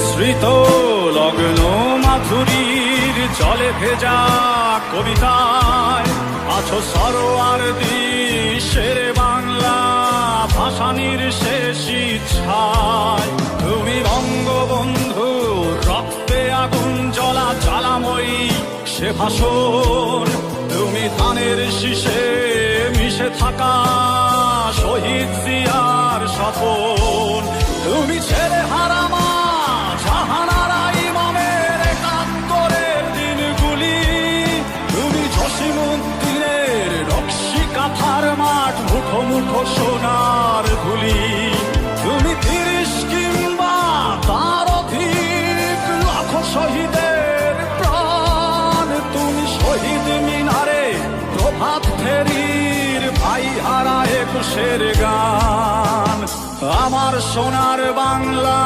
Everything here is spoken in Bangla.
স্মৃত লগ্ন মাধুরীর জলে ভেজা কবিতায় আছো সরোয়ার শের বাংলা ভাসানির শেষ ইচ্ছায়। তুমি বঙ্গবন্ধু রক্তে আগুন জ্বলা জ্বালাময়ী সে ভাষণ, তুমি ধানের শীষে মিশে থাকা শহীদ জিয়ার স্বপন। তুমি ছেলে হারামা জাহানারা ইমামের একাত্তরের দিনগুলি, তুমি জসিমউদ্দিনের নকশি কাঁথার মাঠ মুঠো মুঠো সোনার ধুলি। তুমি ৩০ কিংবা তার অধিক লাখো শহীদের প্রাণ, তুমি শহীদ মিনারে প্রভাত ফেরির ভাই হারা ২১-এর গান। আমার সোনার বাংলা